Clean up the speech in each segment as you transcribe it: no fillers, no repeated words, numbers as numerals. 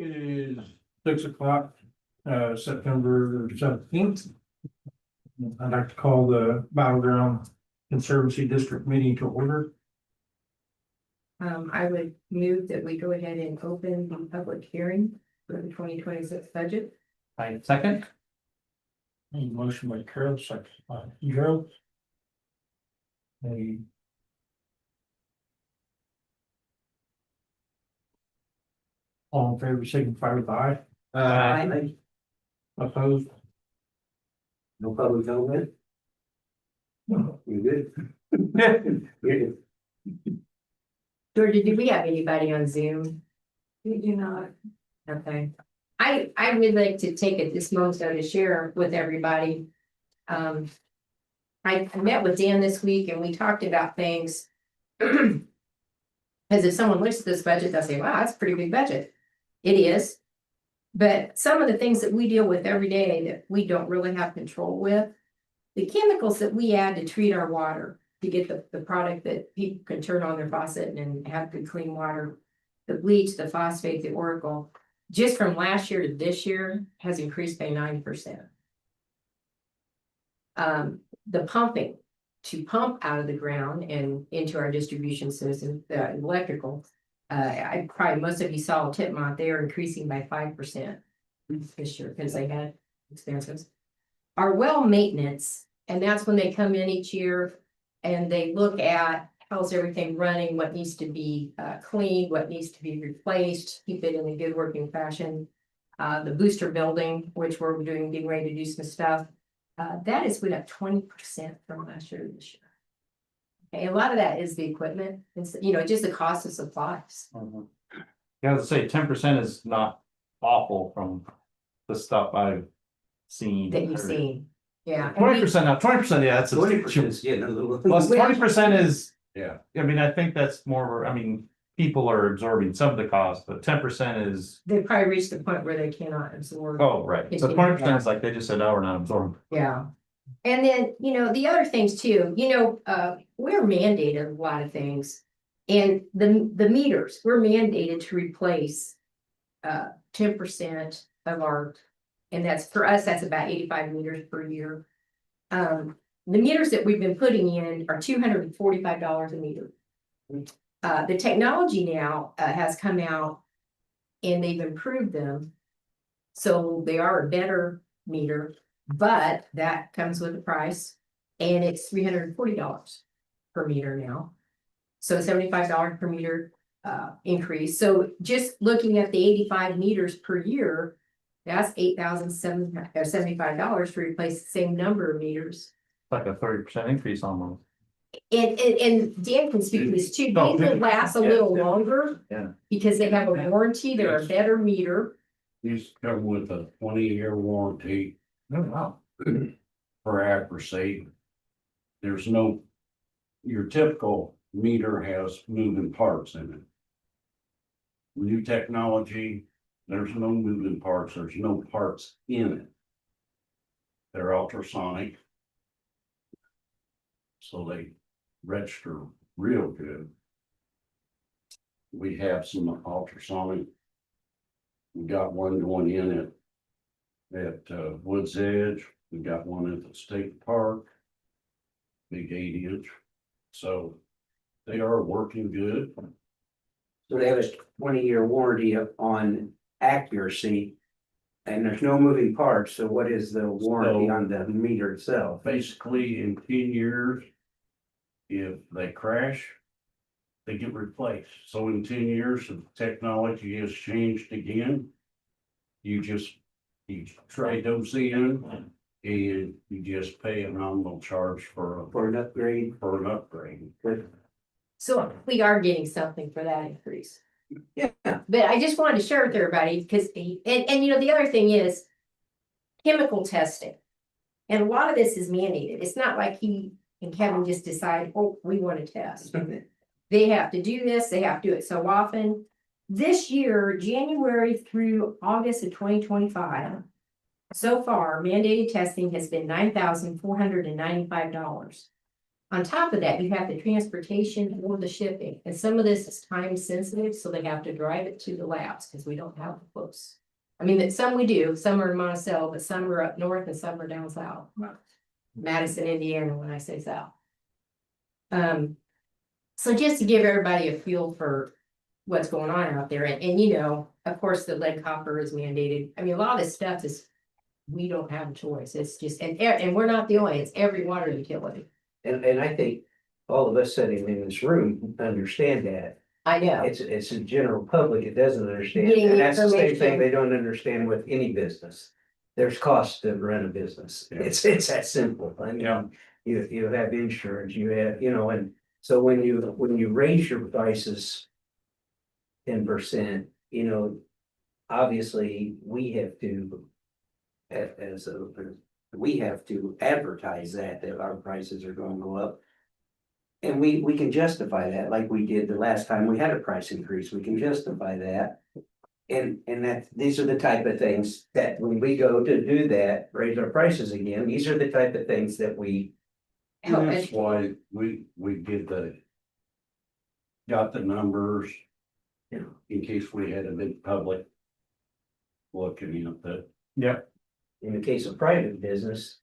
Is 6 o'clock, September 17th. I'd like to call the Battleground Conservancy District meeting to order. I would move that we go ahead and open the public hearing for the 2026 budget. I second. A motion by Carol, second by Gerald. All in favor, signify with aye. Aye. Opposed? No public comment? No. You good? Georgia, do we have anybody on Zoom? We do not. Okay. I would like to take it this moment though to share with everybody. I met with Dan this week and we talked about things. Because if someone looks at this budget, they'll say, wow, that's a pretty big budget. It is. But some of the things that we deal with every day that we don't really have control with, the chemicals that we add to treat our water, to get the product that people can turn on their faucet and have good clean water, the bleach, the phosphate, the Oracle, just from last year to this year has increased by 9%. The pumping to pump out of the ground and into our distribution system, the electrical, I probably most of you saw Titmont, they are increasing by 5% this year because they had expenses. Our well maintenance, and that's when they come in each year and they look at how's everything running, what needs to be cleaned, what needs to be replaced, keep it in a good working fashion. The booster building, which we're doing, getting ready to do some stuff, that is went up 20% from last year to this year. Okay, a lot of that is the equipment, it's, just the cost of supplies. Yeah, I would say 10% is not awful from the stuff I've seen. That you've seen, yeah. And 20% now, 20%, yeah, that's 20% is getting a little. plus 20% is, Yeah. I mean, I think that's more, I mean, people are absorbing some of the cost, but 10% is, They probably reached the point where they cannot absorb. oh, right. So 20% is like, they just said, no, we're not absorbing. Yeah. And then, the other things too, we're mandated a lot of things. And the meters, we're mandated to replace 10% of our, and that's for us, that's about 85 meters per year. The meters that we've been putting in are $245 a meter. The technology now has come out and they've improved them. So they are a better meter, but that comes with a price and it's $340 per meter now. So $75 per meter increase. So just looking at the 85 meters per year, that's $8,775 to replace the same number of meters. Like a 30% increase almost. And Dan can speak to this too. These will last a little longer. Yeah. Because they have a warranty, they're a better meter. These come with a 20-year warranty Oh, wow. for accuracy. There's no, your typical meter has moving parts in it. New technology, there's no moving parts, there's no parts in it. They're ultrasonic. So they register real good. We have some ultrasonic. We got one going in at Woods Edge. We got one at the state park. Big 8-inch. So they are working good. So they have a 20-year warranty on accuracy. And there's no moving parts, so what is the warranty on the meter itself? Basically, in 10 years, if they crash, they get replaced. So in 10 years, if technology has changed again, you trade those in and you just pay a nominal charge for For an upgrade? an upgrade. So we are getting something for that increase. Yeah. But I just wanted to share with everybody because, and the other thing is chemical testing. And a lot of this is mandated. It's not like he and Kevin just decide, oh, we want to test. They have to do this, they have to do it so often. This year, January through August of 2025, so far mandated testing has been $9,495. On top of that, you have the transportation or the shipping, and some of this is time sensitive, so they have to drive it to the labs, because we don't have them close. I mean, that some we do, some are in Monticello, but some are up north and some are down south. Madison, Indiana, when I say south. So just to give everybody a feel for what's going on out there, and you know, of course, the lead copper is mandated. I mean, a lot of this stuff is, we don't have a choice. It's just, and we're not the only, it's every water utility. And I think all of us sitting in this room understand that. I know. It's a general public, it doesn't understand, Getting and that's the same information. thing they don't understand with any business. There's costs to run a business, Yeah. it's that simple, I Yeah. mean, you have insurance, you have, you know, and so when you raise your prices 10%, you know, obviously, we have to we have to advertise that our prices are going to go up. And we can justify that like we did the last time we had a price increase, we can justify that. And that, these are the type of things that when we go to do that, raise our prices again, these are the type of things that we. Help That's educate. why we did got the numbers. You know, In case we had a big public. Looking at that. Yep. in the case of private business.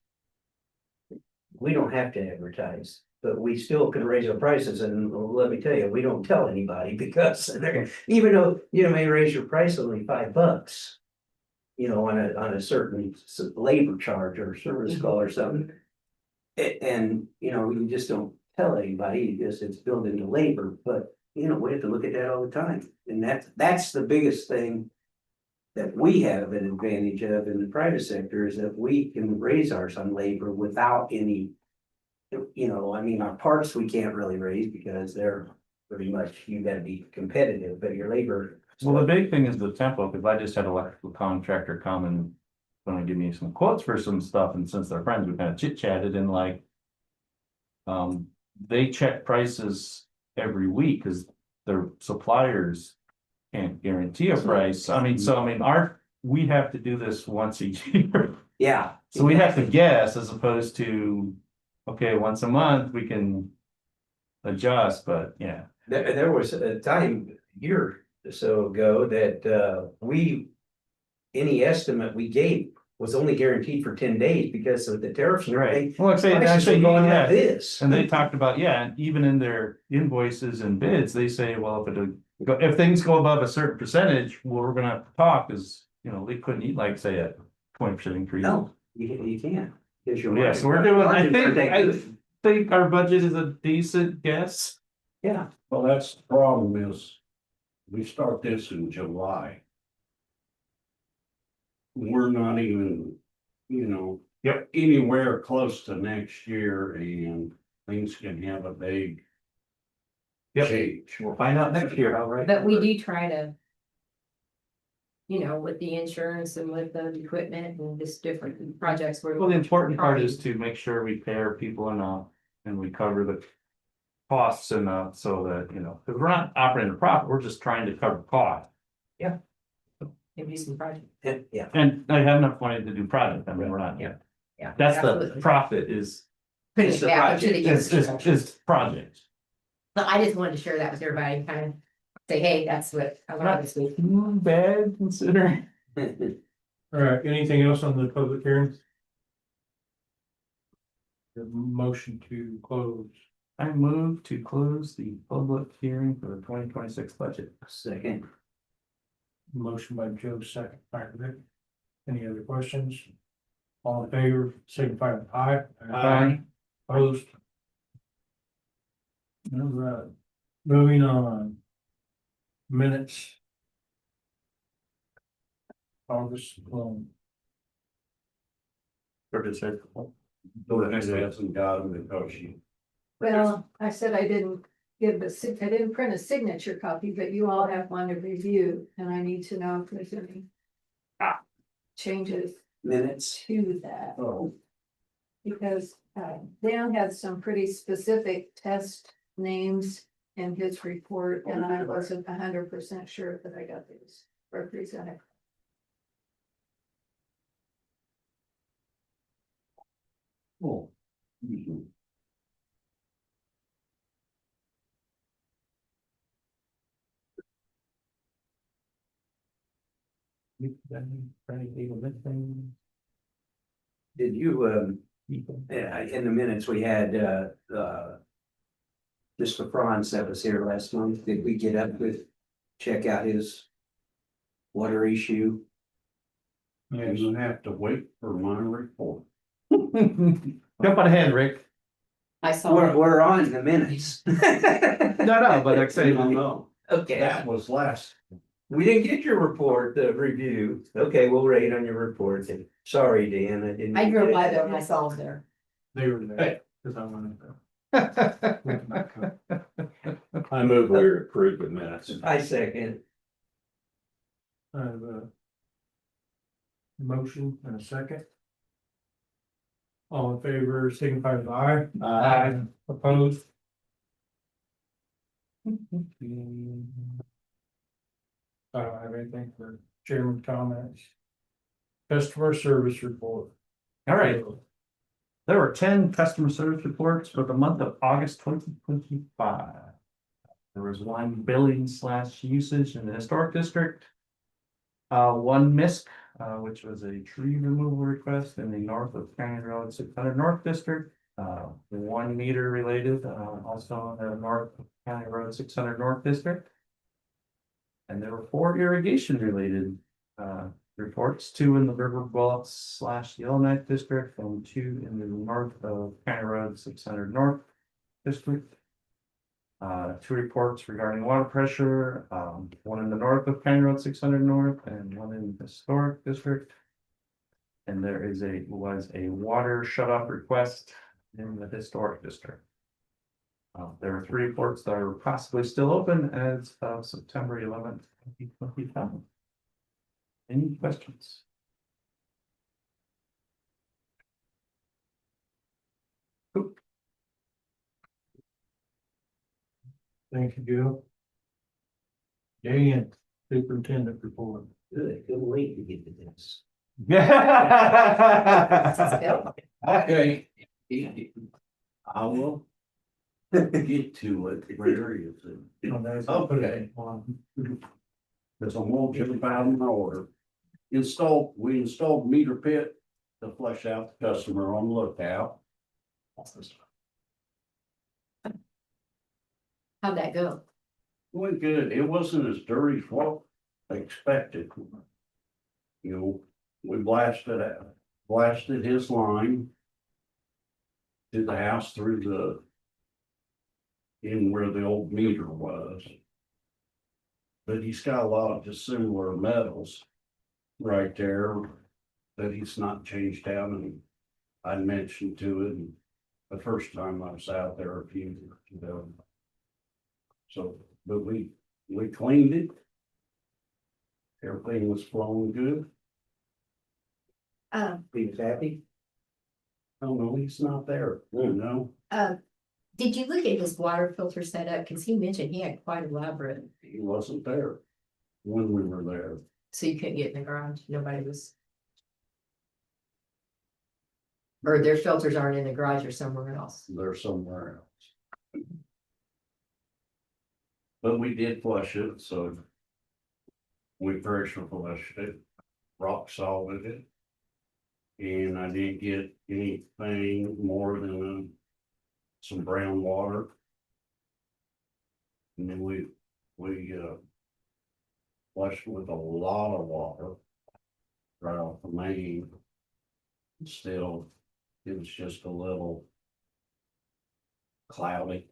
We don't have to advertise, but we still can raise our prices, and let me tell you, we don't tell anybody because they're, even though you may raise your price only $5. You know, on a certain labor charge or service call or something. And, you know, you just don't tell anybody, because it's built into labor, but, you know, we have to look at that all the time. And that's the biggest thing that we have an advantage of in the private sector, is that we can raise ours on labor without any, you know, I mean, our parts we can't really raise because they're pretty much, you gotta be competitive, but your labor. Well, the big thing is the tempo, because I just had an electrical contractor come and gonna give me some quotes for some stuff, and since they're friends, we kind of chit chatted and like. They check prices every week because their suppliers can't guarantee a price. I mean, we have to do this once a year. Yeah. So we have to guess as opposed to, okay, once a month, we can adjust, but yeah. There was a time, a year or so ago, that any estimate we gave was only guaranteed for 10 days because of the tariffs and everything. Well, Prices were going like this. And they talked about, yeah, and even in their invoices and bids, they say, well, if things go above a certain percentage, well, we're gonna have to talk, because, you know, they couldn't eat like, say, a 20% increase. No, you can't. 'Cause your Yeah, so we're margin- doing, margins are that I good. think our budget is a decent guess. Yeah, Well, that's the problem is, we start this in July. We're not even, you know. Yep. Anywhere close to next year, and things can have a big. Yep. Change. We'll find out next year, how right? But we do try to. You know, with the insurance and with the equipment and just different projects where. Well, the important part is to make sure we pay our people enough and we cover the costs enough so that, you know, because we're not operating a profit, we're just trying to cover cost. Maybe some project. yeah. And I have enough money to do project, I mean, we're not, Yeah. Yeah. that's the absolutely. profit is Putting It's it the back into the project. infrastructure. is projects. But I just wanted to share that with everybody, kind of say, hey, that's what I learned this week. Bad considering. All right, anything else on the public hearing? The motion to close. I move to close the public hearing for the 2026 budget. Second. Motion by Joe, second by Rick. Any other questions? All in favor, signify with aye. Aye. Opposed? All right, moving on. Minutes. August, Hasn't got them because you. Well, I said I didn't I didn't print a signature copy, but you all have one to review, and I need to know if there's any. Changes Minutes. to that, Oh. because Dan had some pretty specific test names in his report, and I wasn't 100% sure that I got these represented. Oh. Did you, in the minutes we had, Mr. Franz that was here last month, did we get up with, check out his water issue? You have to wait for my report. Jump on ahead, Rick. I saw. We're on the minutes. No, but like I say, No, Okay, that was last. we didn't get your report, the review. Okay, we'll rate on your report. Sorry, Dan, I didn't. I drove by there myself there. They were there, cause I wanted to. I move we approve the minutes. I second. I have a motion and a second. All in favor, signify with aye. Aye. Opposed? I don't have anything for chairman comments. Customer service report. All right, there were 10 customer service reports for the month of August 2025. There was one billing / usage in the historic district. One MISC, which was a tree removal request in the north of County Road 600 North District. One meter related, also in the north of County Road 600 North District. And there were 4 irrigation related reports, 2 in the River Bullets / Yellowknife District, and 2 in the north of County Road 600 North District. 2 reports regarding water pressure, one in the north of County Road 600 North and one in the historic district. And there was a water shut off request in the historic district. There are 3 reports that are possibly still open as of September 11th, 2025. Any questions? Thank you, Joe. Dan, superintendent report. Good, couldn't wait to get to this. Okay. I will get to it where is it? Okay. Cause I'm gonna jump out in order. We installed meter pit to flush out the customer on lookout. How'd that go? Went good. It wasn't as dirty as what I expected. You know, we blasted his line to the house through in where the old meter was. But he's got a lot of dissimilar metals right there that he's not changed out, and I mentioned to him the first time I was out there a few years ago. So, but we cleaned it. Everything was flowing good. He was happy? Oh, no, he's not there, you know, Did you look at his water filter setup? Cause he mentioned he had quite elaborate, he wasn't there when we were there. so you couldn't get in the garage. Nobody was. Or their filters aren't in the garage or somewhere else. They're somewhere else. But we did flush it, so we pressure flushed it, rock solid it. And I didn't get anything more than some brown water. And then we flushed with a lot of water right off the main. Still, it was just a little cloudy.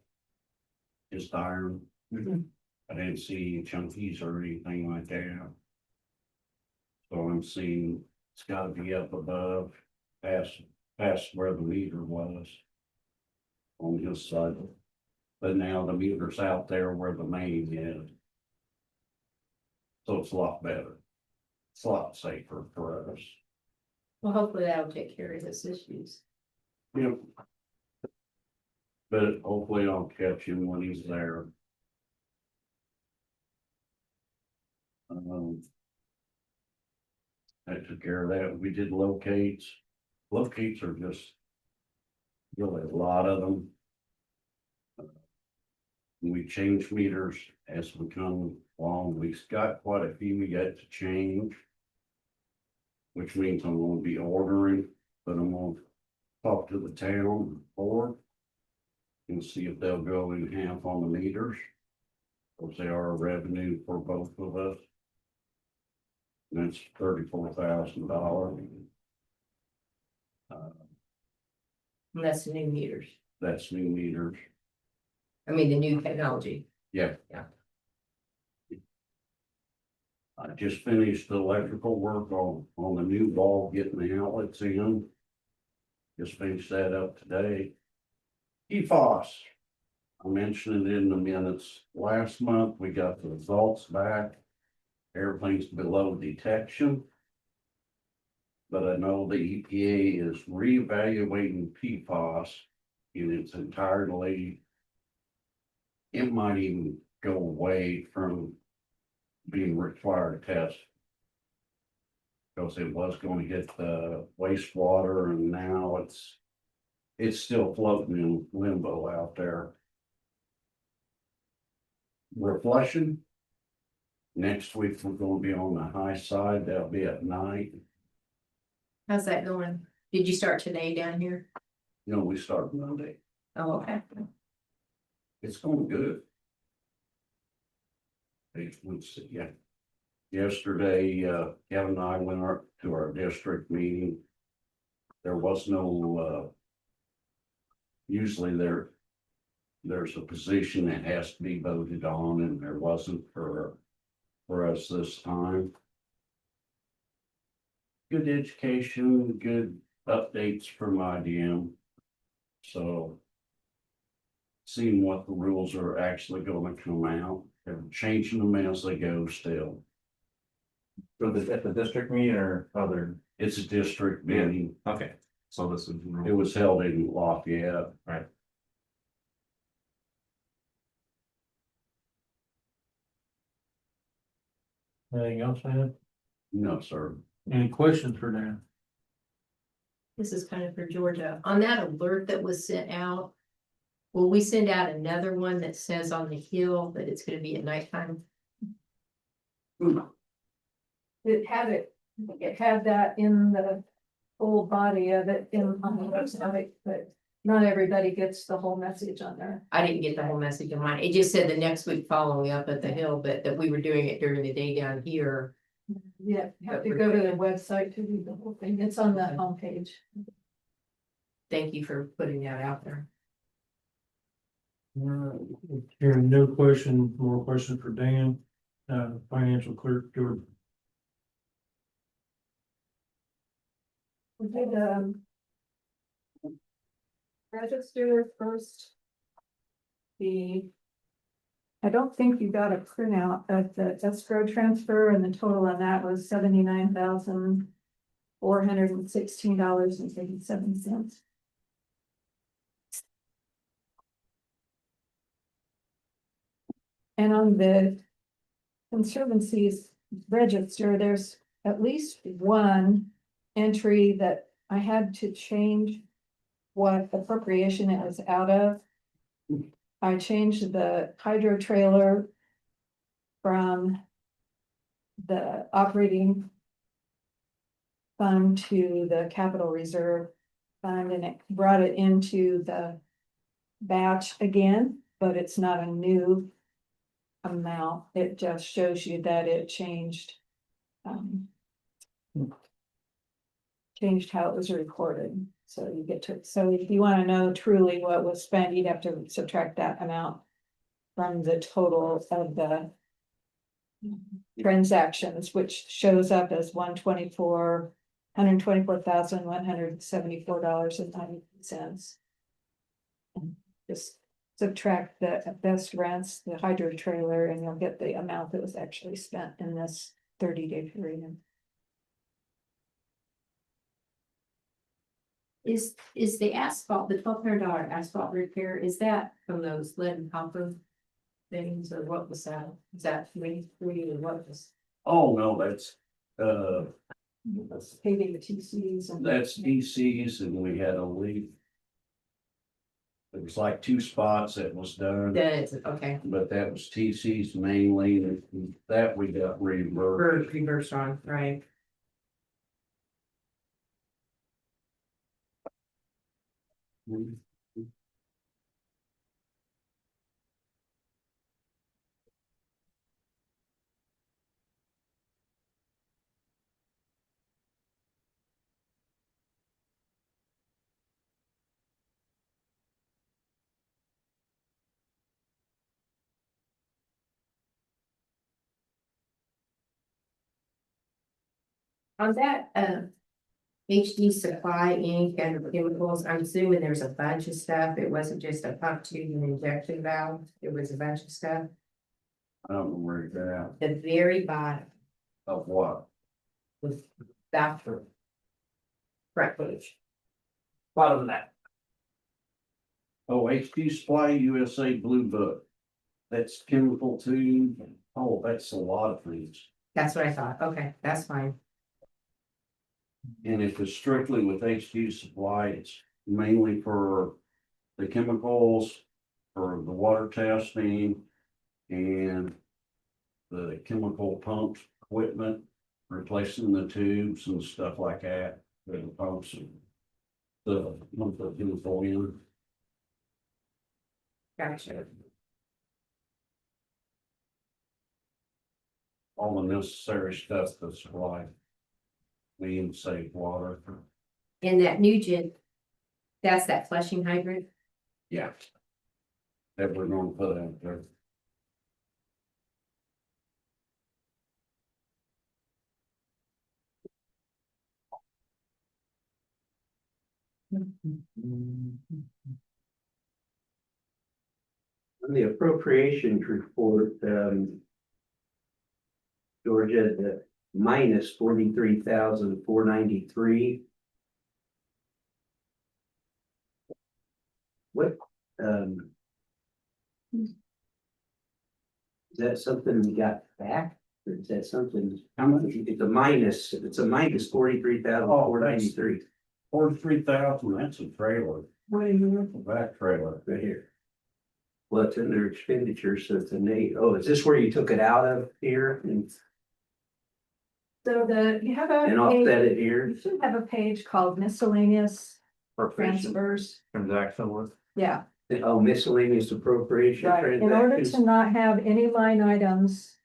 Just iron. I didn't see chunkies or anything like that. So I'm seeing it's gotta be up above, past where the meter was. On his side. But now the meter's out there where the main is. So it's a lot better. It's a lot safer for us. Well, hopefully that'll take care of his issues. Yep. But hopefully I'll catch him when he's there. I took care of that. We did locates. Locates are just really a lot of them. We change meters as we come along. We've got quite a few we got to change. which means I'm gonna be ordering, but I'm gonna talk to the town board and see if they'll go in half on the meters. Because they are a revenue for both of us. And that's $34,000. And that's the new meters. That's new meters. I mean, the new technology. Yeah. Yeah. I just finished the electrical work on the new ball, getting the outlets in. Just finished that up today. PFAS. I mentioned it in the minutes. Last month, we got the results back. Everything's below detection. But I know the EPA is reevaluating PFAS in its entirely. It might even go away from being required test. Because it was going to hit the wastewater and now it's still floating in limbo out there. We're flushing. Next week, we're gonna be on the high side. That'll be at night. How's that going? Did you start today down here? You know, we start Monday. Oh, okay. It's going good. Yeah. Yesterday, Kevin and I went to our district meeting. There was no, usually there's a position that has to be voted on and there wasn't for us this time. Good education, good updates from IDM. So seeing what the rules are actually going to come out, they're changing them as they go still. For at the district meeting or other? It's a district meeting. Okay, so this is. It was held in Lafayette. Right. Anything else, man? No, sir. Any questions for Dan? This is kind of for Georgia. On that alert that was sent out, will we send out another one that says on the hill that it's gonna be at nighttime? It had that in the full body of it on the website, but not everybody gets the whole message on there. I didn't get the whole message in mine. It just said the next week following up at the hill, but that we were doing it during the day down here. Yeah, you have to go to the website to read the whole thing. It's on the homepage. Thank you for putting that out there. Hearing no question, more question for Dan, financial clerk, George. We did, register first. I don't think you got a printout of the escrow transfer and the total on that was $79,416.87. And on the Conservancy's register, there's at least one entry that I had to change what appropriation it was out of. I changed the hydro trailer from the operating fund to the capital reserve fund, and it brought it into the batch again, but it's not a new amount. It just shows you that it changed. Changed how it was recorded, so you get to, so if you want to know truly what was spent, you'd have to subtract that amount from the total of the transactions, which shows up as $124,174.90. Just subtract the best rents, the hydro trailer, and you'll get the amount that was actually spent in this 30-day period. Is the asphalt, the $1,200 asphalt repair, is that from those lead and copper things, or what was that? Is that 23 or what was? Oh, no, that's Paving the TCs and. that's DCs and we had a leak. It was like 2 spots that was done, That, okay, but that was TCs mainly, and that we got reimbursed. reversed on, right? On that, HD Supply Inc. and chemicals, I'm assuming there's a bunch of stuff. It wasn't just a pump tube and injection valve. It was a bunch of stuff. I don't know where you're at, The very bottom of what? was bathroom. Front page. Bottom of that. Oh, HD Supply USA Blue Book. That's chemical too. Oh, that's a lot of things. That's what I thought. Okay, that's fine. And if it's strictly with HD Supply, it's mainly for the chemicals, for the water testing. And the chemical pumps equipment, replacing the tubes and stuff like that, the pumps. And the chemical in. Gotcha. All the necessary stuff to supply. Clean, safe water. And that Nugent, that's that flushing hydrant. Yeah. That we're gonna put out there. On the appropriations report, Georgia, the minus 43,493. What, is that something we got back? Or is that something, How much? it's a minus 43,493 43,000, that's a trailer, What are you? a back trailer. right here. Well, it's in their expenditures, so it's oh, is this where you took it out of here and So you have a offset page, it here? you should have a page called miscellaneous transfers. Transaction list. Yeah, Oh, miscellaneous appropriation right. In order transactions. to not have any line items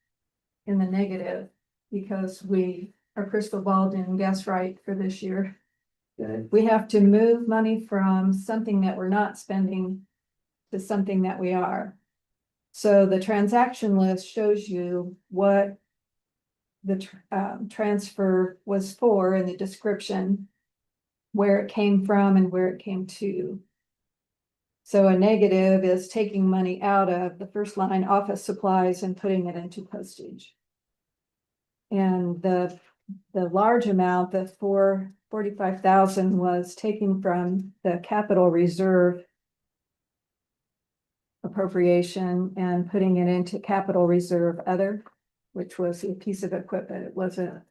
in the negative, because our crystal ball didn't guess right for this year. Okay. We have to move money from something that we're not spending to something that we are. So the transaction list shows you what the transfer was for in the description, where it came from and where it came to. So a negative is taking money out of the first line office supplies and putting it into postage. And the large amount, the 45,000, was taken from the capital reserve appropriation and putting it into capital reserve other, which was a piece of equipment. It wasn't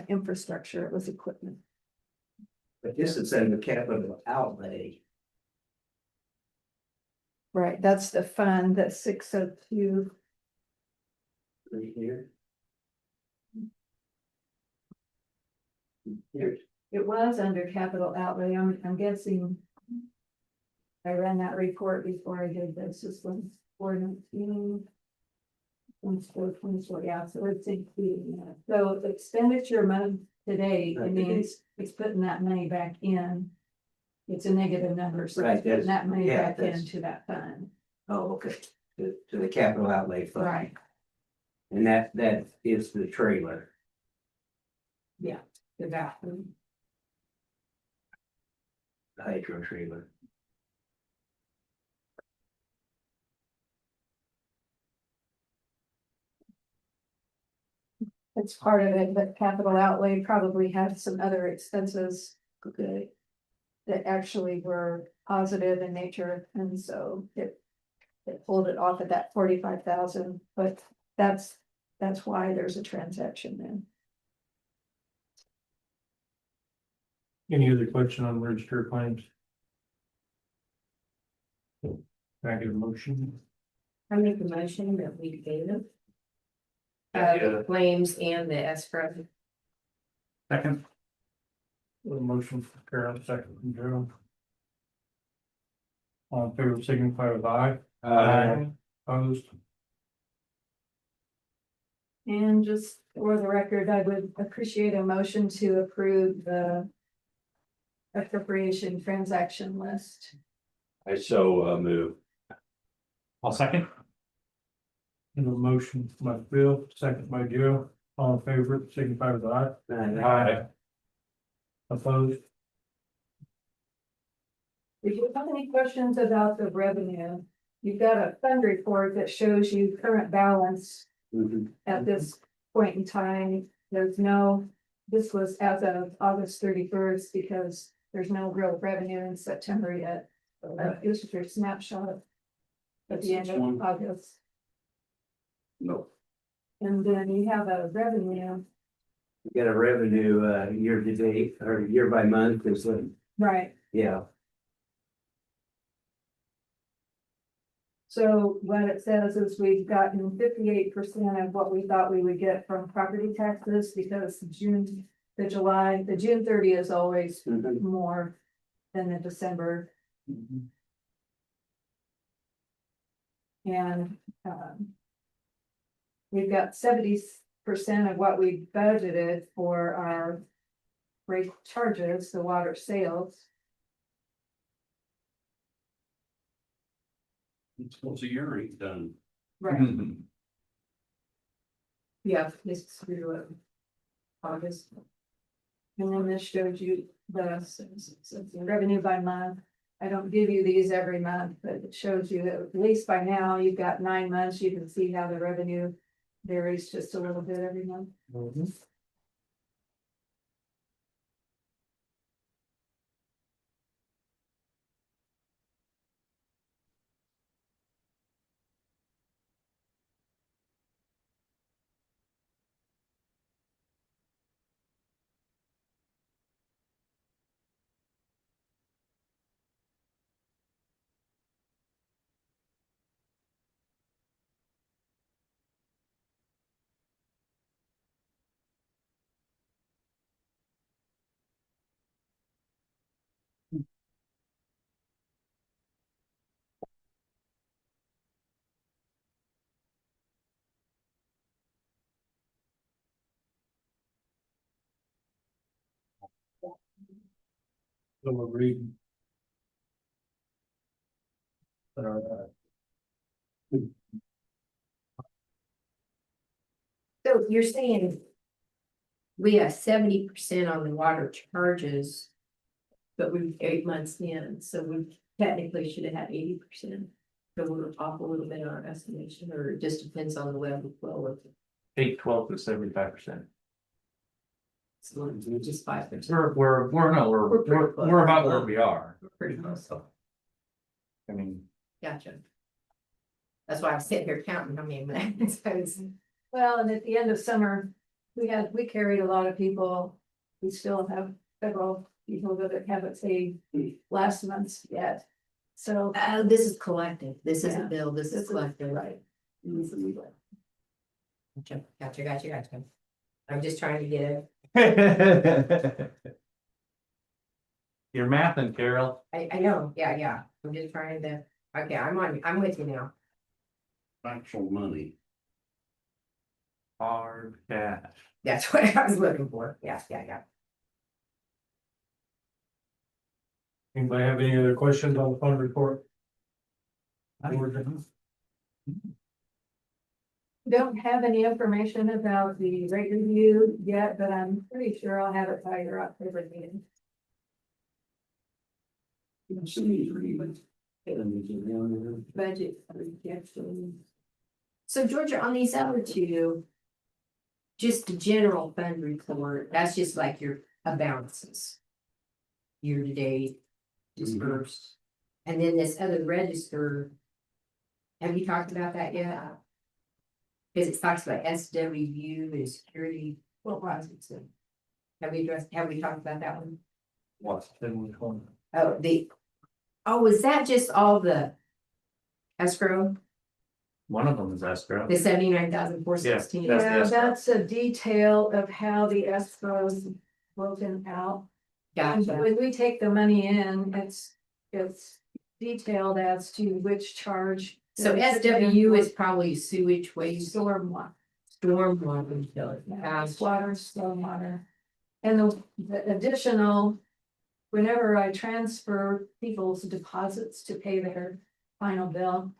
infrastructure, it was equipment. But this is in the capital outlay. Right, that's the fund, that's 602. Right here. Here's, It was under capital outlay. I'm guessing. I ran that report before I did this. This one's 419. 24, yeah, so it's including that. So the expenditure money today, it means it's putting that money back in. It's a negative number, so Right, it's putting that's- that money yeah, back that's- into that fund. oh, okay, to the capital outlay fund. Right, And that is the trailer. yeah, the bathroom. The hydro trailer. It's part of it, but capital outlay probably had some other expenses. Okay. That actually were positive in nature, and so it pulled it off at that 45,000, but that's why there's a transaction then. Any other question on registered claims? Can I get a motion? I make a motion that we pay them. Yeah. Claims and the escrow. Second. A motion from Carol, second from Joe. All in favor, signify with aye. Opposed? And just for the record, I would appreciate a motion to approve the appropriation transaction list. I so move. I'll second. In the motion by Bill, second by Joe, all in favor, signify with aye. Aye. Opposed? If you have any questions about the revenue, you've got a fund report that shows you current balance Mhm. at this point in time. There's no, this was as of August 31st, because there's no real revenue in September yet. This is your snapshot at the end of August. No, And then you have a revenue, you got a revenue, year to date or year by month is like, right? yeah. So what it says is we've gotten 58% of what we thought we would get from property taxes, because the June 30 is always Mhm. more than the December. And, we've got 70% of what we budgeted for our rate charges, the water sales. It's supposed to year ain't done. Right. Yeah, this is through August. And then this shows you the revenue by month. I don't give you these every month, but it shows you that at least by now, you've got 9 months. You can see how the revenue varies just a little bit every month. So we're reading. So you're saying we have 70% on the water charges, but we're 8 months in, so we technically should have had 80%. So we're off a little bit on our estimation, or it just depends on the level of flow of it. 8, 12 to 75%. So just 5%. We're We're pretty close. we're about where we are. We're pretty close. I mean, Gotcha. That's why I'm sitting here counting how many minutes I was. Well, and at the end of summer, we carried a lot of people. We still have several people that haven't paid last month's yet. So. Oh, this is collective. This Yeah. isn't bill, this is collective. Right. Gotcha. I'm just trying to get it. you're mathing, Carol. I know, yeah. I'm just trying to, okay, I'm with you now. Actual money. Hard cash. That's what I was looking for. Yeah. Anybody have any other questions on the fund report? Don't have any information about the rate review yet, but I'm pretty sure I'll have it by your October meeting. Budget projection. So Georgia, on these other two, just the general fund report, that's just like your balances. Year to date, dispersed. And then this other register. Have you talked about that yet? Because it talks about SWU and security, what was it? So, have we talked about that one? What's Is that just all the escrow, one of them is escrow. the 79,416? Yeah, That's the Yeah, escrow. that's a detail of how the escrow's broken out. Gotcha. When we take the money in, it's detailed as to which charge. So SWU is probably sewage waste, Stormwater. stormwater utility. Water, stormwater. And the additional, whenever I transfer people's deposits to pay their final bill,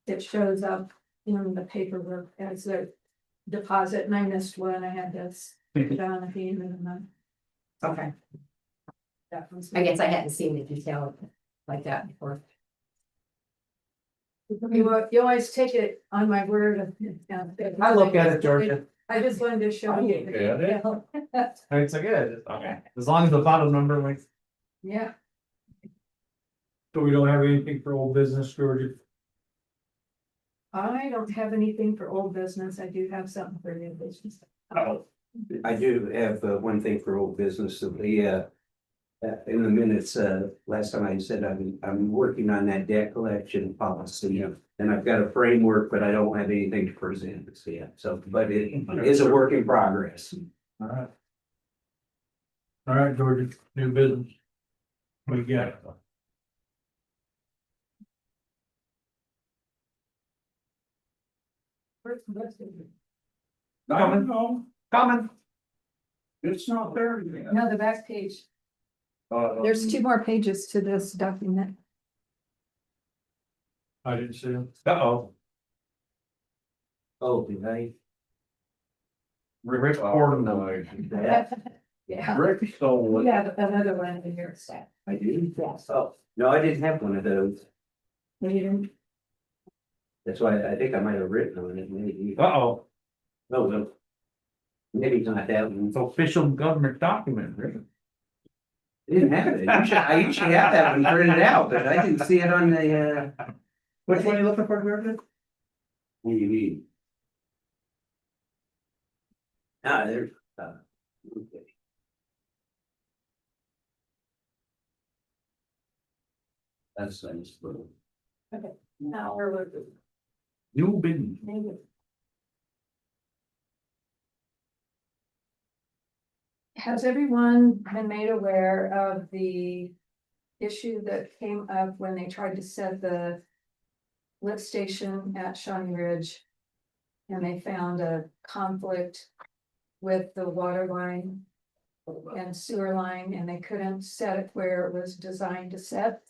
it shows up in the paperwork as their deposit, and I missed one, I had to stick it on at the end of the month. Okay, That was- I guess I hadn't seen the detail like that before. You always take it on my word. I look at it, Georgia. I just wanted to show you. the Yeah, it is. detail. It's a good, okay, as long as the bottom number like. Yeah, So we don't have anything for old business, Georgia? I don't have anything for old business, I do have something for new business. I do have one thing for old business, in the minutes, last time I said I'm working on that debt collection policy. And I've got a framework, but I don't have anything to present this yet, so, but it is a work in progress. All right. All right, Georgia, new business. What you got? I don't know, Coming. it's not there yet. No, the back page, there's 2 more pages to this document. I didn't see him. Uh-oh, Oh, did I? Rick poured them. Yeah, Rick stole we it. have another one in here, Seth. I do? Yes. Oh, no, I didn't have one of those. You didn't- That's why I think I might have written on it, maybe. Uh-oh, Oh, no. Maybe not that one. it's official government document, Rick. I didn't have it. I usually have that one printed out, but I didn't see it on the, Which one are you looking for, Rick? What do you need? there's, okay. That's nice, but Now we're looking. New business. Has everyone been made aware of the issue that came up when they tried to set the lift station at Shawnee Ridge? And they found a conflict with the water line and sewer line, and they couldn't set it where it was designed to set.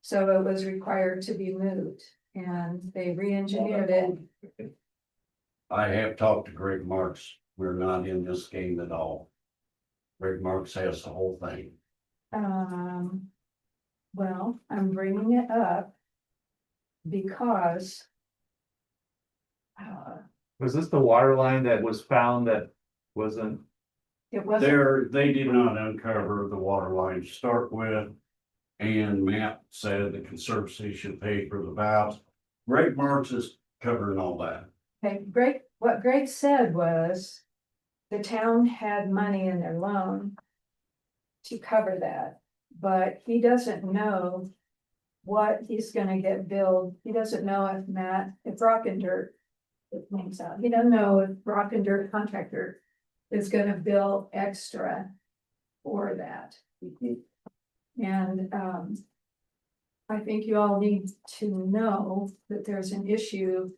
So it was required to be moved, and they re-engineered it. I have talked to Greg Marks. We're not in this game at all. Greg Marks has the whole thing. Well, I'm bringing it up because Was this the water line that was found that wasn't? it wasn't, They did not uncover the water line to start with. And Matt said the Conservancy should pay for the valves. Greg Marks is covering all that. okay, Greg, what Greg said was the town had money in their loan to cover that, but he doesn't know what he's gonna get billed. He doesn't know if Rock and Dirt, it names out, he doesn't know if Rock and Dirt contractor is gonna bill extra for that. And, I think you all need to know that there's an issue.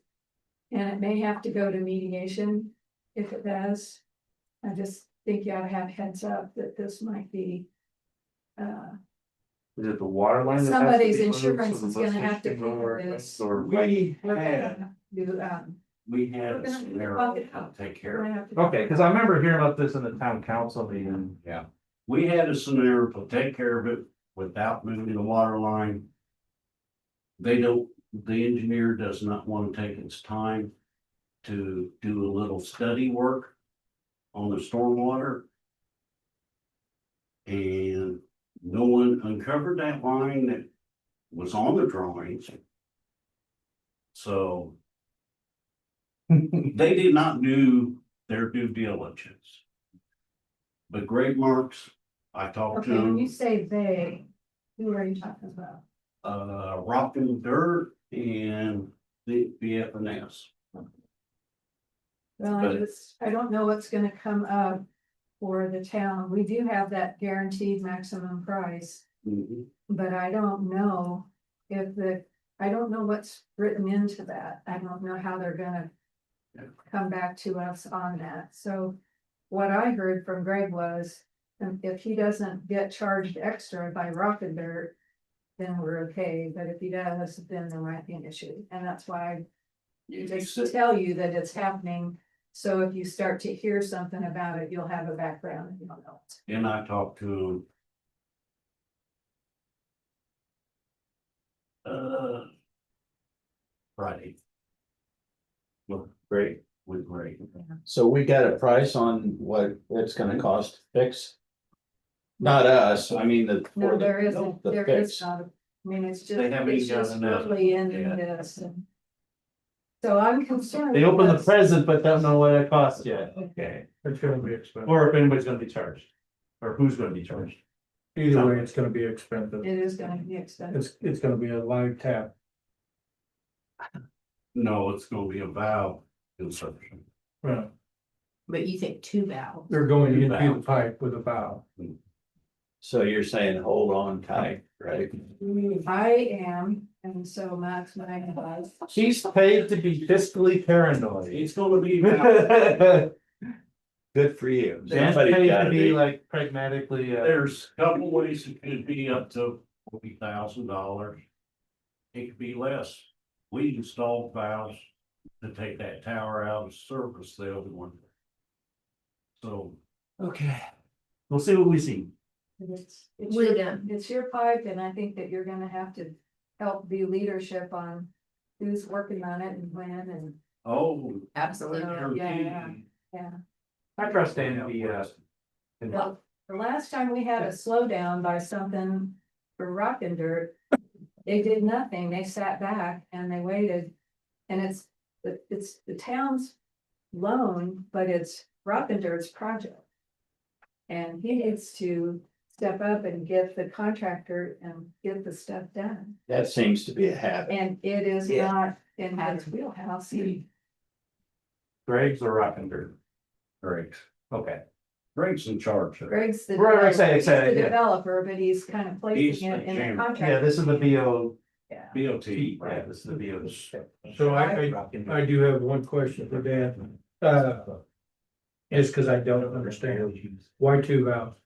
And it may have to go to mediation if it does. I just think you ought to have heads up that this might be. Is it the water line? that has to Somebody's be moved so insurance the is gonna lift have to station can go where it cover is, this. or- We We're gonna had, have to, we We're had a gonna scenario talk it to out. take we're care gonna of. have to- Okay, cause I remember hearing about this in the town council meeting. Yeah, we had a scenario to take care of it without moving the water line. The engineer does not want to take its time to do a little study work on the stormwater. And no one uncovered that line that was on the drawings. So they did not do their due diligence. But Greg Marks, I talked to Okay, when you him, say they, who are you talking about? Rock and Dirt and the BFNS. Well, But- I don't know what's gonna come up for the town. We do have that guaranteed maximum price. Mhm. But I don't know if I don't know what's written into that. I don't know how they're gonna come back to us on that. So what I heard from Greg was, if he doesn't get charged extra by Rocket Dirt, then we're okay, but if he does, then there might be an issue, and that's why I just tell you that it's happening. So if you start to hear something about it, you'll have a background and you'll know. And I talked to Friday. Well, Great. with Ray. So we got a price on what it's gonna cost to fix? Not us, I mean the. No, for the- there isn't, the there is fix. not, I mean, it's just, They haven't it's even just gotten that early in yet. this. So I'm concerned. They open the because- present, but don't know what it costs yet. Okay, it's gonna be expensive. Or if anybody's gonna be charged. Or who's gonna be charged. Either way, it's gonna be expensive. It is gonna be expensive. It's gonna be a live tap. No, it's gonna be a valve insertion. Well, But you think two valves? they're going into the pipe with a valve. So you're saying hold on tight, right? I am, and so Max magnifies. She's paid to be fiscally paranoid. It's gonna be, Good for you. Dan's Somebody's paid to gotta be like pragmatically, there's a couple ways it could be up to $40,000. It could be less. We installed valves to take that tower out and service the other one. So okay. We'll see what we see. It's We're your, done. it's your pipe, and I think that you're gonna have to help be leadership on who's working on it and when, and, Oh. Absolutely. yeah. I trust Dan to be, Well, the last time we had a slowdown by something for rock and dirt, they did nothing, they sat back and they waited. And it's the town's loan, but it's rock and dirt's project. And he needs to step up and get the contractor and get the stuff done. That seems to be a habit. And it is Yeah. not in his wheelhouse. Greg's or Rockinger. Great. Okay. Greg's in charge of it. Greg's the. Right, he's exactly, the yeah. Developer, but he's kind of He's placing the it in the chairman. contract. Yeah, this is the BO. Yeah. BOT. Yeah, this is the BO. So I do have one question for Dan. It's because I don't understand. Why two valves?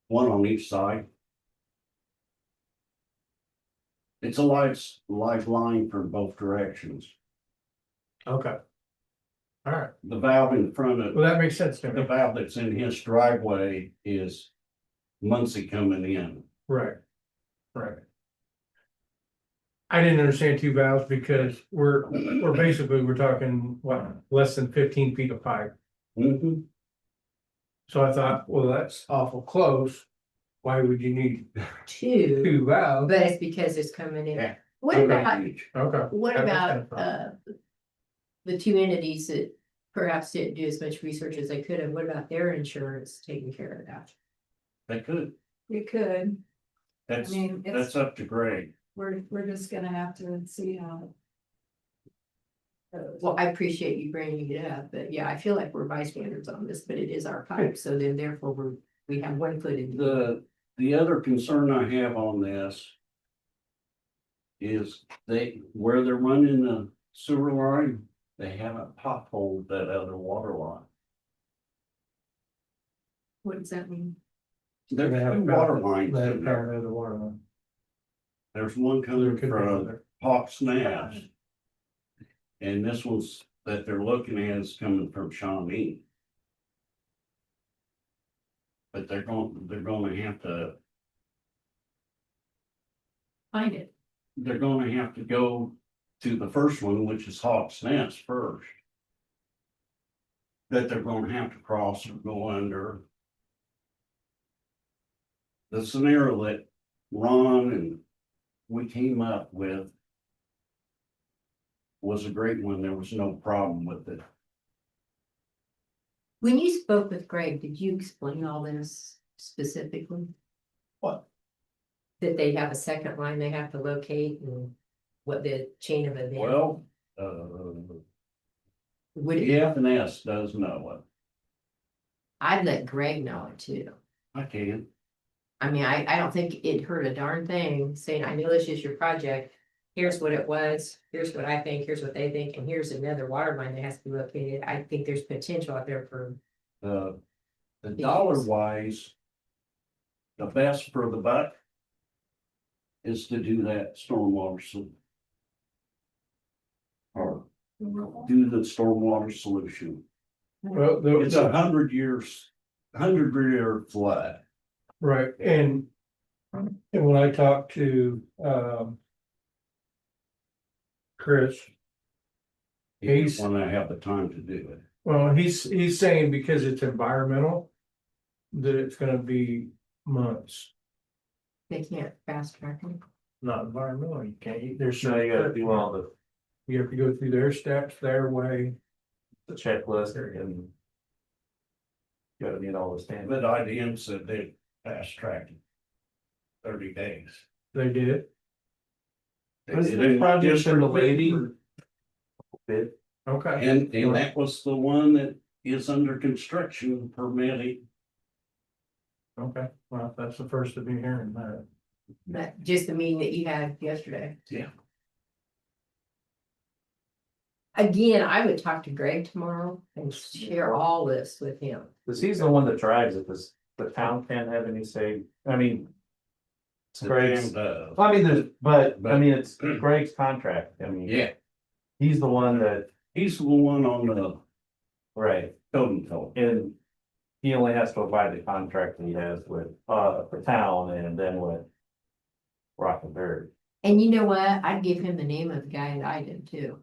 One on each side. It's a lifeline for both directions. Okay. All right, The valve in front of, well, that makes sense to the me. valve that's in his driveway is Muncie coming in. Right. Right. I didn't understand two valves because we're basically, we're talking, what, less than 15 feet of pipe. Mhm. So I thought, well, that's awful close. Why would you need Two, two valves? but it's because it's coming in. Yeah. What Okay. about, Okay. what That makes about, sense. the two entities that perhaps didn't do as much research as they could have? What about their insurance taking care of that? They could, You could, that's, mean, it's- that's up to Greg. we're just gonna have to see how. it goes. Well, I appreciate you bringing it up, but yeah, I feel like we're bystanders on this, but it is our pipe, so then therefore we have one foot in. The other concern I have on this is where they're running the sewer line, they haven't potholed that other water line. What does that mean? There's They have two water lines They have in there. power to the water line. There's one There coming could be from another. Hawks Nest. And this one's that they're looking at is coming from Shawnee. But they're gonna have to, Find it. they're gonna have to go to the first one, which is Hawks Nest first. That they're gonna have to cross or go under. The scenario that Ron and we came up with was a great one. There was no problem with it. When you spoke with Greg, did you explain all this specifically? What? That they have a second line they have to locate and what the chain of event? Well, Would the it, F and S does know it. I'd let Greg know it too. I can. I mean, I don't think it hurt a darn thing saying, I know this is your project. Here's what it was, here's what I think, here's what they think, and here's another water line that has to be located. I think there's potential out there for, The dollar wise. The best for the buck. Is to do that stormwater or do the stormwater solution. Well, It's 100 years, 100-year flood. right, and when I talked to, Chris, He's- When I have the time to do it. well, he's saying because it's environmental, that it's gonna be months, they can't fast track them. not environmental, you can't, there's. So you gotta do all the You have to go through their steps, their way. checklist and. You gotta meet all the standards. But IDM said they fast tracked it. 30 days. They did. They Was did the it project just been for delayed? lady, Bid, Okay. and that was the one that is under construction permitting. Okay, well, that's the first of me hearing that. But just the meeting that you had yesterday. Yeah. Again, I would talk to Greg tomorrow and share all this with him. cause he's the one that drives it, this, the town can't have any say, I mean. It's Greg's, I mean, there's, but, I mean, it's Greg's contract, I mean. Yeah, He's the one that, he's the one on the right, code code. and. He only has to abide the contract that he has with, the town and then with. Rock and Dirt. And you know what? I'd give him the name of the guy that I did too,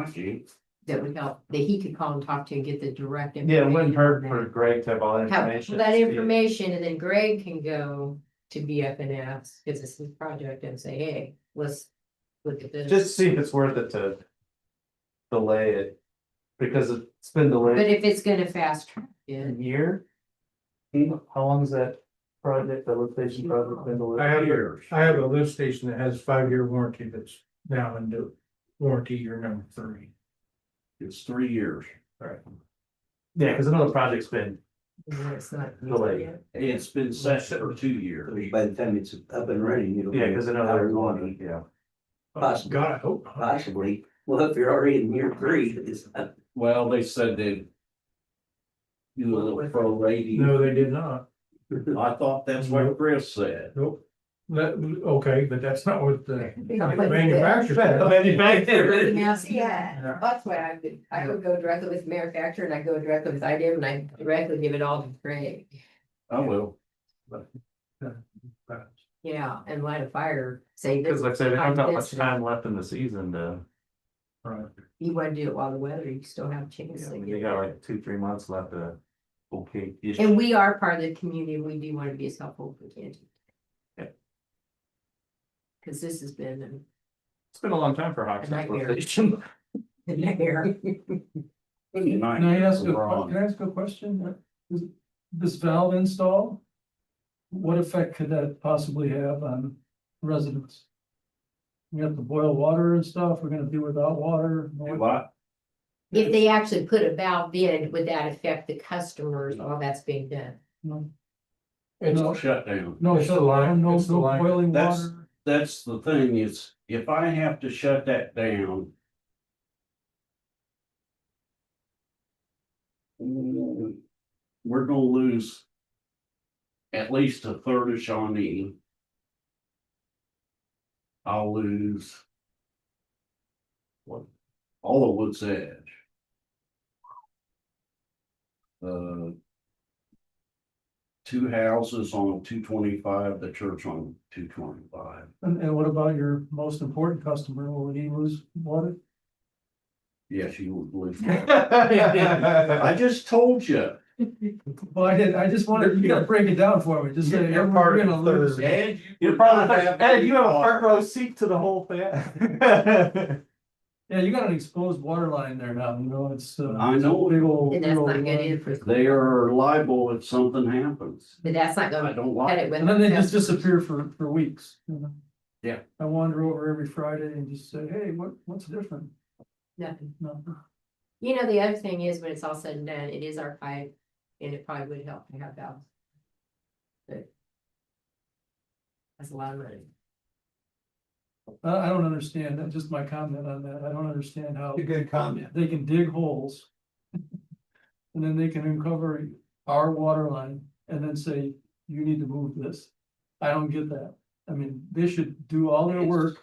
Okay, that would help, that he could call and talk to and get the direct. Yeah, it wouldn't hurt information on for Greg to have all that that. Have information. that see it. information, and then Greg can go to BFNS, because it's his project, and say, hey, let's look at this. Just see if it's worth it to. Delay it, because it's been But delayed if it's gonna fast track a it, year. How long is that project, the lift station project been delayed? I have a lift station that has 5-year warranty that's now into warranty year number 3. it's 3 years. Yeah, cause another project's been it's not. delayed. It's been set for 2 years. By the time it's up and running, it'll. Yeah, be cause out another of one, warranty. yeah. Possibly. God, I hope. not. Possibly, well, if you're already in year 3, it's not. Well, they said they'd do a little pro rating. No, they did not. I thought that's what Chris said. Nope. That, okay, but that's not what the Manufacturer. manufacturer said. Yeah, that's why I would go directly with manufacturer, and I go directly with IDM, and I directly give it all to Greg. I will. Yeah, and light a fire, say this. Cause like I said, they don't have much this, time left in the season to, Right. You wanna do it while the weather, you still have a chance yeah, I to mean, get they got there. like 2-3 months left to. Okay. And we are part of the community, we do wanna be as helpful as we can. Yeah. Cause this has been It's been a long time for Hawks. A nightmare. Station. a nightmare. Can I ask a question? This valve install? What effect could that possibly have on residents? We have to boil water and stuff, we're gonna do without water. Do what? If they actually put a valve in, would that affect the customers while that's being done? No, It's, No. Shut down. no, It's the line, no, it's the no line. boiling That's- water. That's the thing is, if I have to shut that down. We're gonna lose. At least a third of Shawnee. I'll lose. What? All of Woods Edge. Two houses on 225, the church on 225. And what about your most important customer? Will he lose water? Yes, you would lose. I just told you. Well, I just wanted you to break it down for me, just say, You're we're part of gonna the lose. third. Ed, You're probably, Ed, you have a front row seat to the whole thing. Yeah, you got an exposed water line there now, you know, it's. I know. Big old. And that's not good either for. They are liable if something happens. But that's not I gonna don't cut like it it. with. And then they just disappear for weeks, you know? Yeah. I wander over every Friday and just say, hey, what's different? Nothing. No. You know, the other thing is, when it's all said and done, it is our pipe, and it probably would help to have valves. But That's a lot of money. I don't understand, that's just my comment on that, I don't understand how A good comment. they can dig holes. And then they can uncover our water line and then say, you need to move this. I don't get that. I mean, they should do all their work.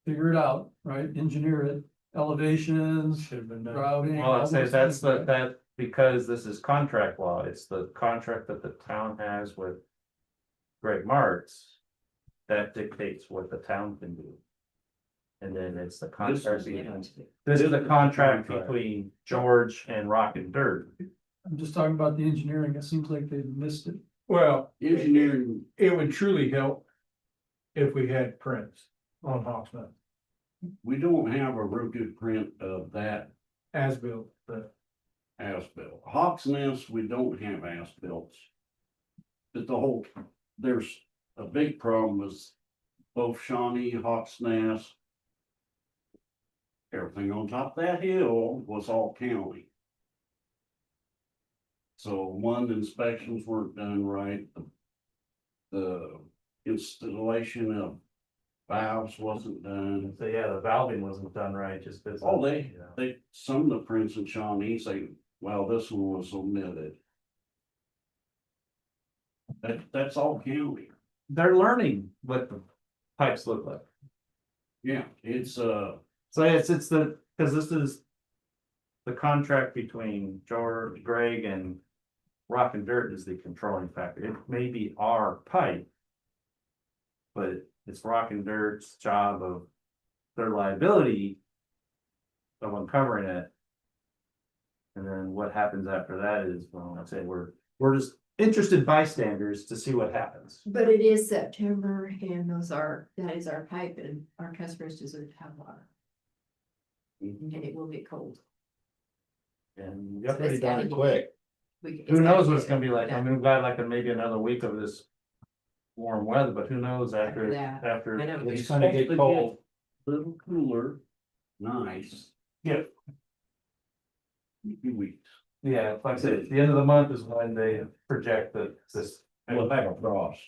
Figure it out, right? Engineer it, elevations, Should have been done. routing. Well, all I'd say those that's things. that, because this is contract law, it's the contract that the town has with Greg Marks. That dictates what the town can do. And then it's the contract, this is the contract between George and Rock and Dirt. I'm just talking about the engineering. It seems like they've missed it. Well, Engineering, it would truly help if we had prints on Hawksman we don't have a real good print of that as built, but as-built. Hawks Nest, we don't have as-built. But the whole, there's a big problem with both Shawnee, Hawks Nest. Everything on top of that hill was all county. So one, the inspections weren't done right. The installation of valves wasn't done. So yeah, the valving wasn't done right, just because. Oh, they, some of the prints in Shawnee say, well, this one was omitted. That's all county. They're learning what the pipes look like. Yeah, it's, So it's the, because this is the contract between George, Greg and Rock and Dirt is the controlling factor. It may be our pipe, but it's Rock and Dirt's job of their liability of uncovering it. And then what happens after that is, well, I'd say we're just interested bystanders to see what happens. But it is September and that is our pipe and our customers deserve to have water. And it will get cold. And So Pretty it's gotta darn get- quick. who knows what it's gonna be like? I mean, we've got like maybe another week of this warm weather, but who knows After after, that. after. I know. It's gonna get cold. little cooler, nice. Yeah. Few weeks. Yeah, like I said, at the end of the month is when they project that this. We'll have a frost.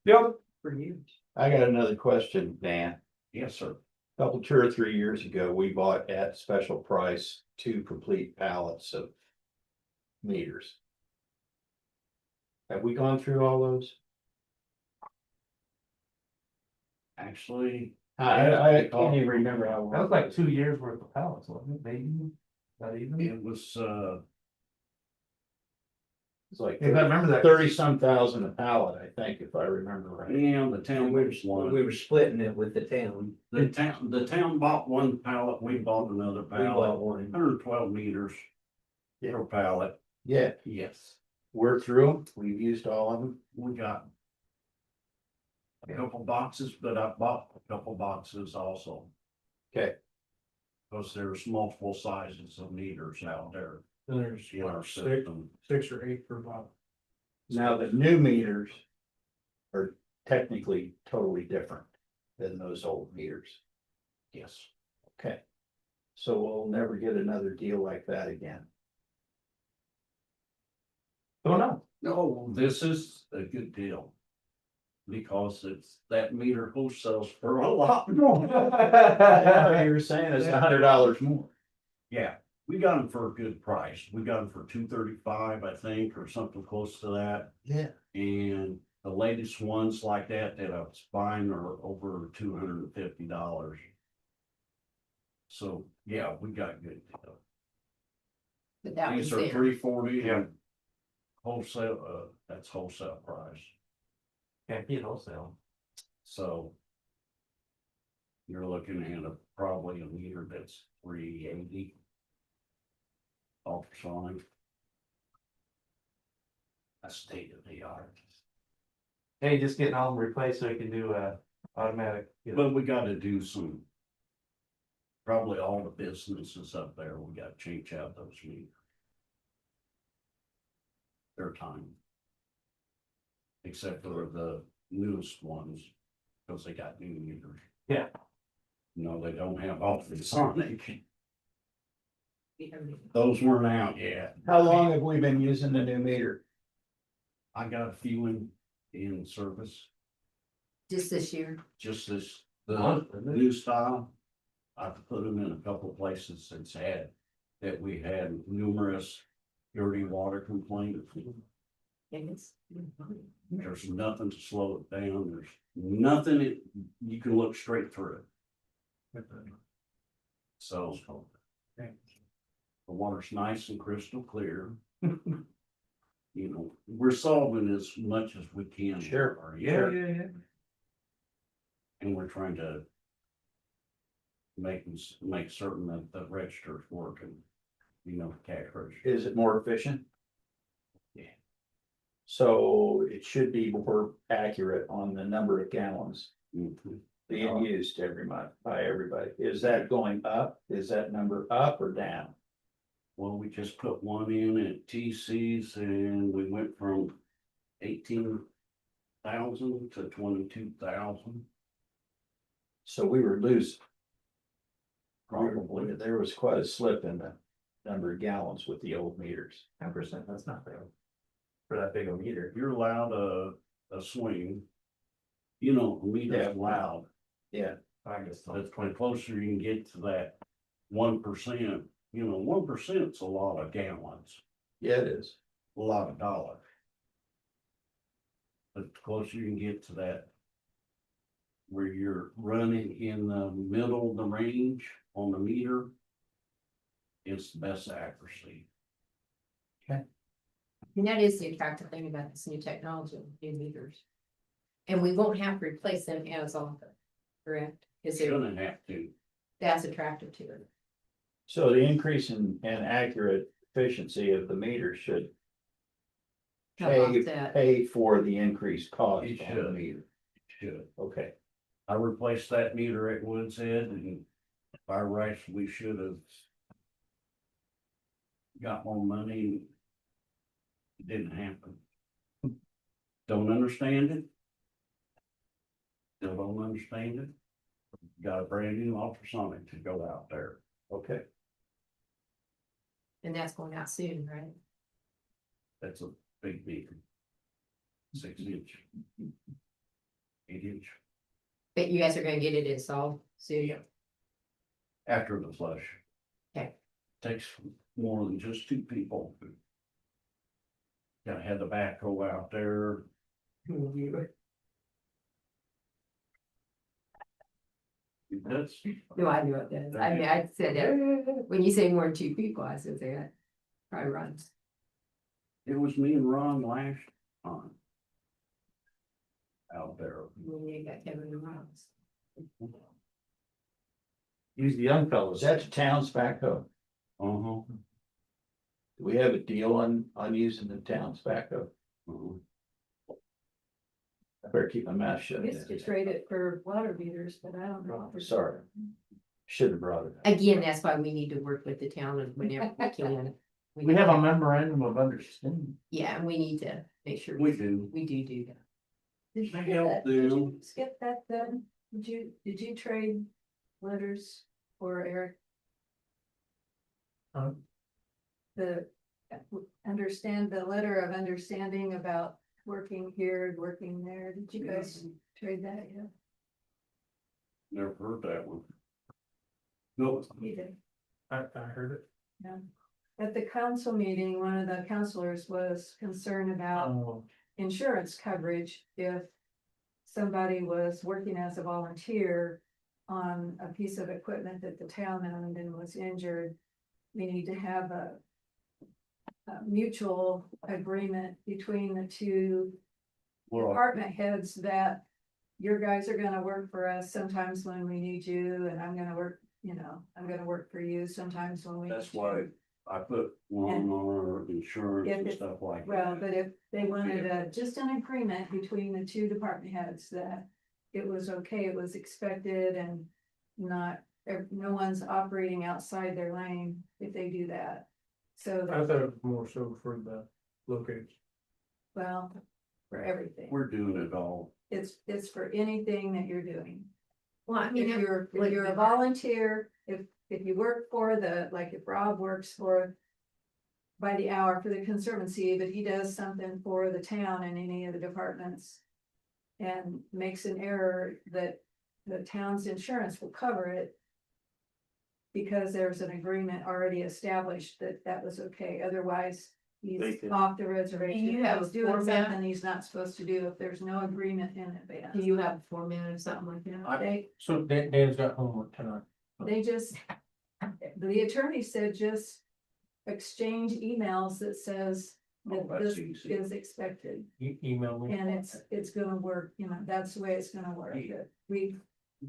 Yep. For you. I got another question, Dan. Yes, sir. Couple, 2 or 3 years ago, we bought at special price 2 complete pallets of meters. Have we gone through all those? Actually, I can't even remember how. That was like 2 years worth of pallets, wasn't it? Maybe, not even. it was, It's like Yeah, I remember that. 30-some thousand a pallet, I think, if I remember right. yeah, the town We was one. were splitting it with the town. The town bought one pallet, we bought another We bought pallet, one. 112 meters. Per pallet, Yeah, yes, we're through them. We've used all of them. we got. A couple boxes, but I bought a couple boxes also. Okay. Because there's multiple sizes of meters out there then there's in our what, system. 6 or 8 per box. Now, the new meters are technically totally different than those old meters. Yes, Okay. So we'll never get another deal like that again. Don't know. no, this is a good deal. Because it's, that meter wholesales for a lot more. You were saying it's $100 more. Yeah, we got them for a good price. We got them for $235, I think, or something close to that. Yeah. And the latest ones like that I was buying are over $250. So, yeah, we got good deal. But that was These are then. 340 Yeah. and wholesale, that's wholesale price. Can't beat wholesale. So. You're looking at probably a meter that's 380. Ultrasonic. A state of the art. Hey, just getting all them replaced so we can do automatic. But we gotta do some. Probably all the businesses up there, we gotta change out those meters. Their time. Except for the newest ones, because they got new meters. Yeah. No, they don't have ultrasonic. Those weren't out yet. How long have we been using the new meter? I got a few in service, Just this year. just this, Huh? the new style. I've put them in a couple of places that's had, that we had numerous dirty water complaints. And it's. There's nothing to slow it down. There's nothing, you can look straight through it. So. The water's nice and crystal clear. You know, we're solving as much as we can. Sure. Yeah. And we're trying to make certain that the register's working, you know, cash register. Is it more efficient? Yeah. So it should be more accurate on the number of gallons Mhm. being used every month by everybody. Is that going up? Is that number up or down? Well, we just put one in at TC's and we went from 18,000 to 22,000. So we were losing. Probably. There was quite a slip in the number of gallons with the old meters. 10%, that's not bad. For that big a meter. You're allowed a swing. You know, a meter's Yeah. loud. Yeah, I guess. That's the closer you can get to that 1%, you know, 1%'s a lot of gallons, yeah, it is. a lot of dollars. But the closer you can get to that, where you're running in the middle of the range on the meter, it's the best accuracy. And that is the attractive thing about this new technology, new meters. And we won't have to replace them as often, correct? Is it, Shouldn't have to. that's attractive to it. So the increase in accurate efficiency of the meter should Help offset. pay for the increased cost It on the should. meter. Should. Okay, I replaced that meter at Woods Head and by rights, we should have got more money. It didn't happen. Don't understand it. Still don't understand it. Got a brand new ultrasonic to go out there. okay. And that's going out soon, right? That's a big meter. 6-inch. 8-inch. But you guys are gonna get it installed soon. Yeah. After the flush. Okay. Takes more than just 2 people. Gotta have the backhoe out there. That's, No, I knew it does. I mean, I said that, when you say more than 2 people, I said that probably runs. it was me and Ron last time. Out there. When you got Kevin and Ross. Use the young Is fellows. that the town's backhoe? Uh-huh. Do we have a deal on using the town's backhoe? Uh-huh. I better keep my mouth I shut. used to trade it for water meters, but I don't know. Sorry. Should have brought it up. Again, that's why we need to work with the town and whenever we can. We have a memorandum of understanding. Yeah, and we need to make sure We do. we do that. Did you I get help that? Did you them. skip that then? Did you trade letters for Eric? Huh? The, understand the letter of understanding about working here, working there. Did you guys trade that yet? Never heard that one. Nope. You did. I heard it. Yeah. At the council meeting, one of the counselors was concerned about Oh, insurance coverage if somebody was working as a volunteer on a piece of equipment that the town owned and was injured. We need to have a mutual agreement between the two Well, department heads that your guys are gonna work for us sometimes when we need you, and I'm gonna work, I'm gonna work for you sometimes when we. that's need why you. I put one on our insurance If and it- stuff like Well, that. but if they wanted just an agreement between the two department heads that it was okay, it was expected and not, no one's operating outside their lane if they do that. So, I thought it was more so for the locates. well, for everything, We're doing it all. it's for anything that you're doing. Well, I mean, If you're a volunteer, if you work for like if Rob works for by the hour for the Conservancy, but he does something for the town and any of the departments. And makes an error that the town's insurance will cover it. Because there's an agreement already established that that was okay, otherwise They he's can- off the reservation. Do you have He's a doing format? something he's not supposed to do if there's no agreement in advance. Do you have a format or something like that? They, So Dan's got homework tonight. they just, the attorney said just exchange emails that says Oh, that that's this easy. is expected. Email me. And it's gonna work, you know, that's the way it's gonna work. We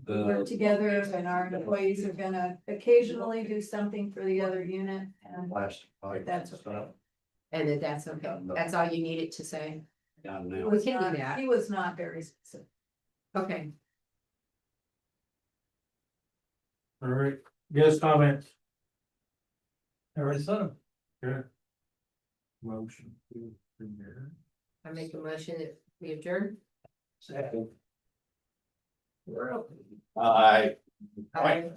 The- work together and our employees are gonna occasionally do something for the other unit and Plastic pipe. that's okay. And that's okay. That's all you needed to say. Down He now. was can do not- that. He was not very specific. Okay. All right, guest comments. I already said them. Good. Motion. to adjourn. I make a motion that we adjourn. Second. I. Aye.